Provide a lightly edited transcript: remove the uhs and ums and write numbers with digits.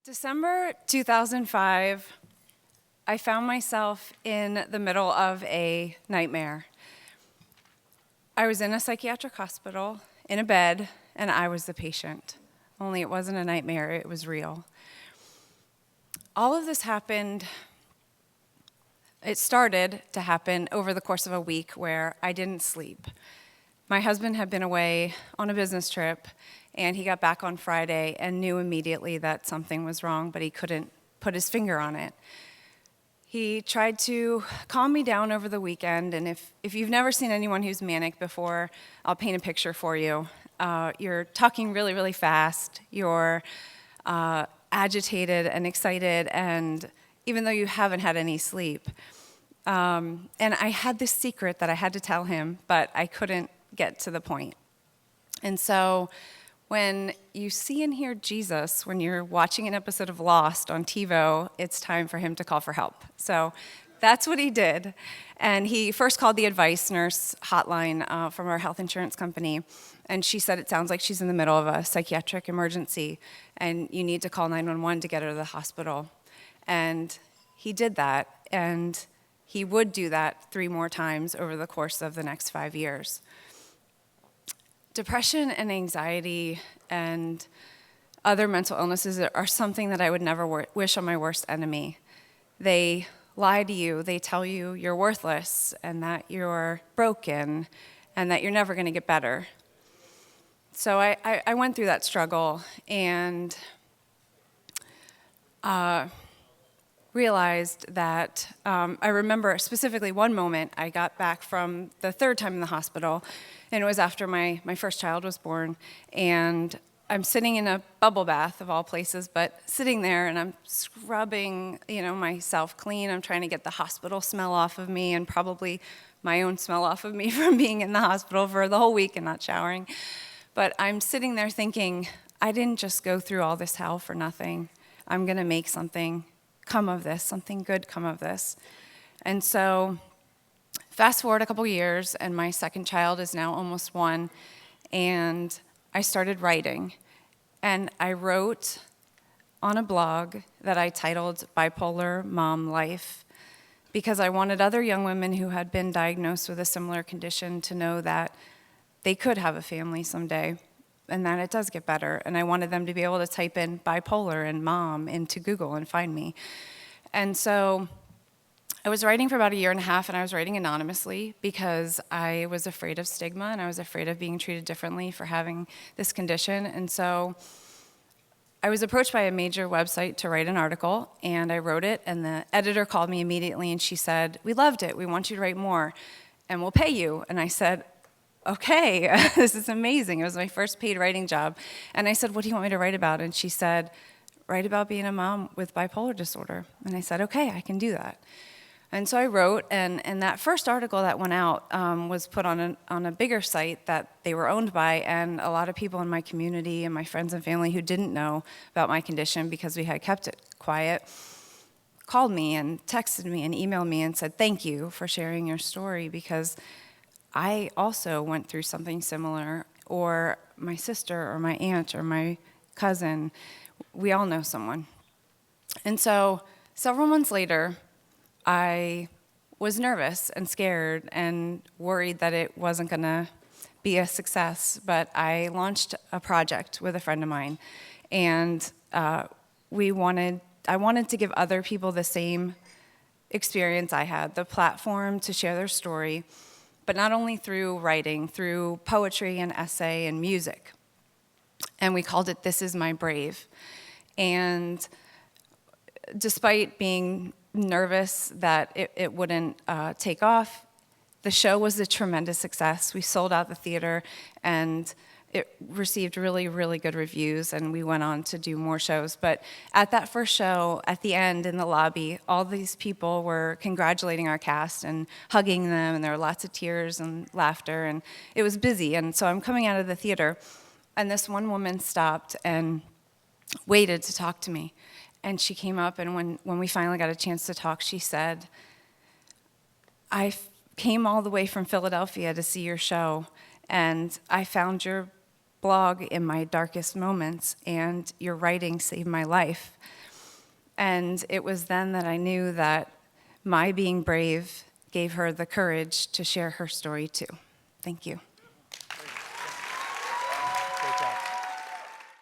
December 2005, I found myself in the middle of a nightmare. I was in a psychiatric hospital, in a bed, and I was the patient. Only it wasn't a nightmare, it was real. All of this happened, it started to happen over the course of a week where I didn't sleep. My husband had been away on a business trip, and he got back on Friday and knew immediately that something was wrong, but he couldn't put his finger on it. He tried to calm me down over the weekend, and if you've never seen anyone who's manic before, I'll paint a picture for you. You're talking really, really fast, you're agitated and excited, and even though you haven't had any sleep. And I had this secret that I had to tell him, but I couldn't get to the point. And so when you see and hear Jesus, when you're watching an episode of Lost on TiVo, it's time for him to call for help. So that's what he did. And he first called the advice nurse hotline from our health insurance company. And she said, it sounds like she's in the middle of a psychiatric emergency, and you need to call 911 to get her to the hospital. And he did that, and he would do that 3 more times over the course of the next 5 years. Depression and anxiety and other mental illnesses are something that I would never wish on my worst enemy. They lie to you. They tell you you're worthless and that you're broken and that you're never going to get better. So I went through that struggle and realized that I remember specifically one moment. I got back from the 3rd time in the hospital, and it was after my first child was born, and I'm sitting in a bubble bath of all places, but sitting there and I'm scrubbing, myself clean. I'm trying to get the hospital smell off of me and probably my own smell off of me from being in the hospital for the whole week and not showering. But I'm sitting there thinking, I didn't just go through all this hell for nothing. I'm going to make something come of this, something good come of this. And so fast forward a couple years, and my second child is now almost 1, and I started writing. And I wrote on a blog that I titled Bipolar Mom Life, because I wanted other young women who had been diagnosed with a similar condition to know that they could have a family someday, and that it does get better. And I wanted them to be able to type in bipolar and mom into Google and find me. And so I was writing for about 1.5 years, and I was writing anonymously because I was afraid of stigma, and I was afraid of being treated differently for having this condition. And so I was approached by a major website to write an article, and I wrote it, and the editor called me immediately, and she said, "We loved it. We want you to write more, and we'll pay you." And I said, "Okay, this is amazing." It was my first paid writing job. And I said, "What do you want me to write about?" And she said, "Write about being a mom with bipolar disorder." And I said, "Okay, I can do that." And so I wrote, and that first article that went out was put on a bigger site that they were owned by, and a lot of people in my community and my friends and family who didn't know about my condition because we had kept it quiet called me and texted me and emailed me and said, "Thank you for sharing your story, because I also went through something similar," or my sister or my aunt or my cousin. We all know someone. And so several months later, I was nervous and scared and worried that it wasn't going to be a success, but I launched a project with a friend of mine, and I wanted to give other people the same experience I had, the platform to share their story, but not only through writing, through poetry and essay and music. And we called it This Is My Brave. And despite being nervous that it wouldn't take off, the show was a tremendous success. We sold out the theater, and it received really, really good reviews, and we went on to do more shows. But at that first show, at the end in the lobby, all these people were congratulating our cast and hugging them, and there were lots of tears and laughter, and it was busy. And so I'm coming out of the theater, and this one woman stopped and waited to talk to me. And she came up, and when we finally got a chance to talk, she said, "I came all the way from Philadelphia to see your show, and I found your blog in my darkest moments, and your writing saved my life. And it was then that I knew that my being brave gave her the courage to share her story too. Thank you.